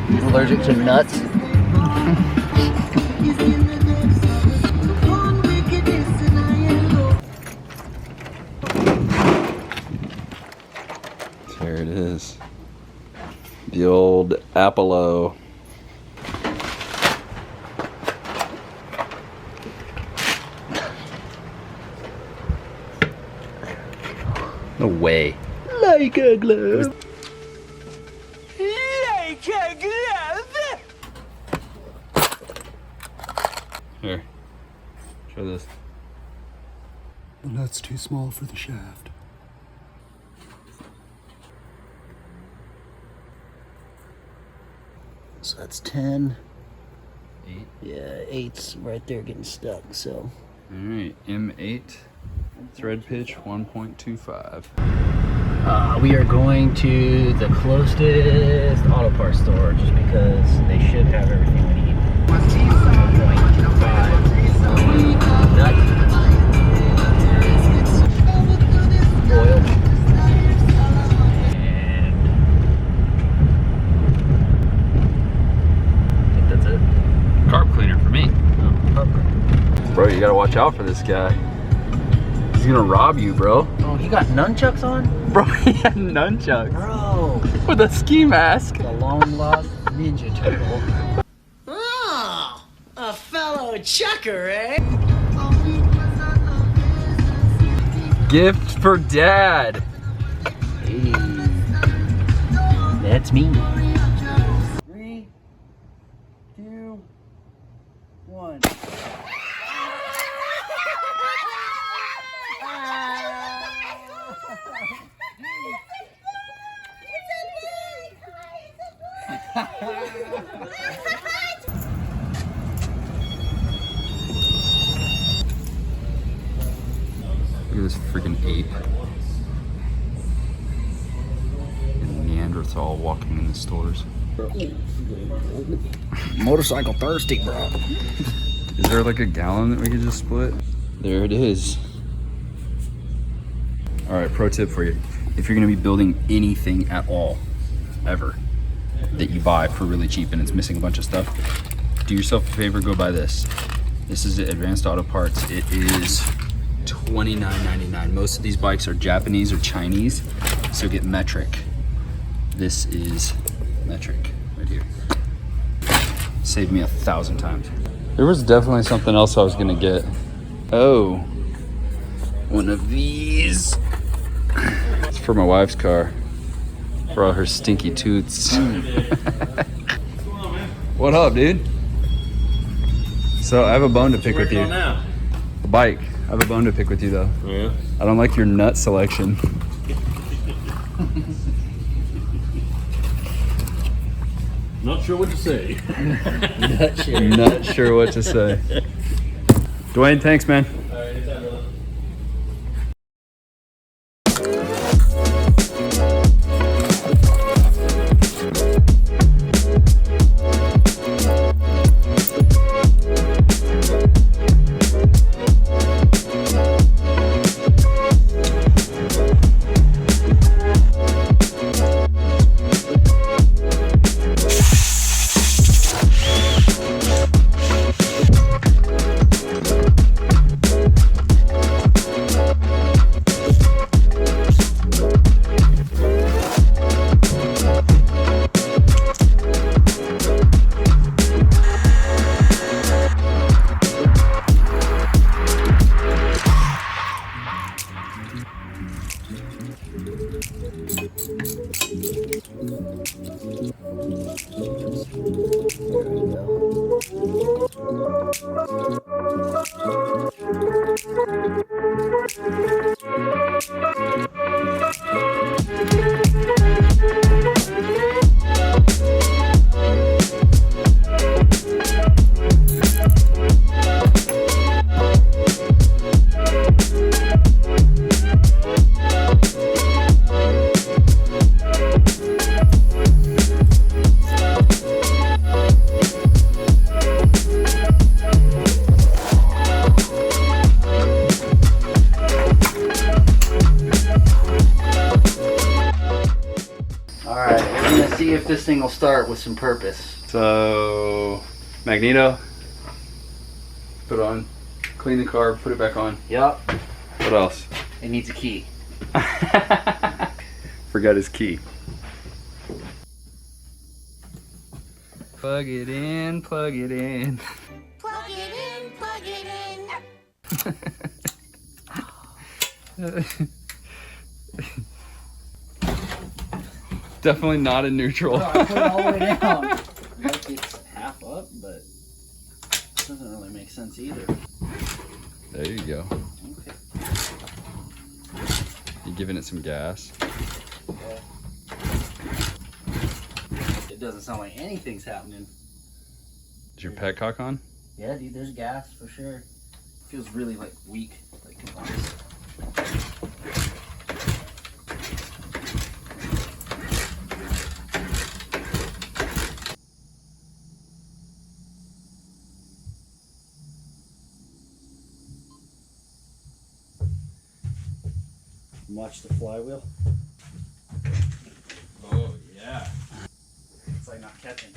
He's allergic to nuts. There it is. The old Apollo. No way. Like a glove. Like a glove. Here. Try this. The nut's too small for the shaft. So that's 10. 8. Yeah, 8's right there getting stuck, so. Alright, M8. Thread pitch 1.25. We are going to the closest auto parts store just because they should have everything we need. 1.5 nut, oil, and I think that's it. Carb cleaner for me. Oh, carb cleaner. Bro, you gotta watch out for this guy. He's gonna rob you, bro. Oh, he got nunchucks on? Bro, he had nunchucks. Bro, With a ski mask. the long lost Ninja Turtle. Oh, a fellow chucker, eh? Gift for dad. Hey, that's me. 3, 2, 1. Look at this freaking ape. And Neanderthal walking in the stores. Motorcycle thirsty, bro. Is there like a gallon that we could just split? There it is. All right, pro tip for you. If you're gonna be building anything at all, ever, that you buy for really cheap and it's missing a bunch of stuff, do yourself a favor, go buy this. This is Advanced Auto Parts. It is $29.99. Most of these bikes are Japanese or Chinese, so get metric. This is metric right here. Saved me 1,000 times. There was definitely something else I was gonna get. Oh, one of these. It's for my wife's car, for all her stinky toots. What up, dude? So I have a bone to pick with you. A bike. I have a bone to pick with you though. Yeah. I don't like your nut selection. Not sure what to say. Not sure what to say. Dwayne, thanks, man. everything will start with some purpose. So, magneto, put on, clean the carb, put it back on. Yup. What else? It needs a key. Forgot his key. Plug it in, plug it in. Plug it in, plug it Definitely not in neutral. I put it all the way down. Like it's half up, but it doesn't really make sense either. There you go. Okay. You giving it some gas? Yeah. It doesn't sound like anything's happening. Is your petcock on? Yeah, dude, there's gas for sure. Feels really like weak, like components. Watch the flywheel. Oh yeah. It's like not catching.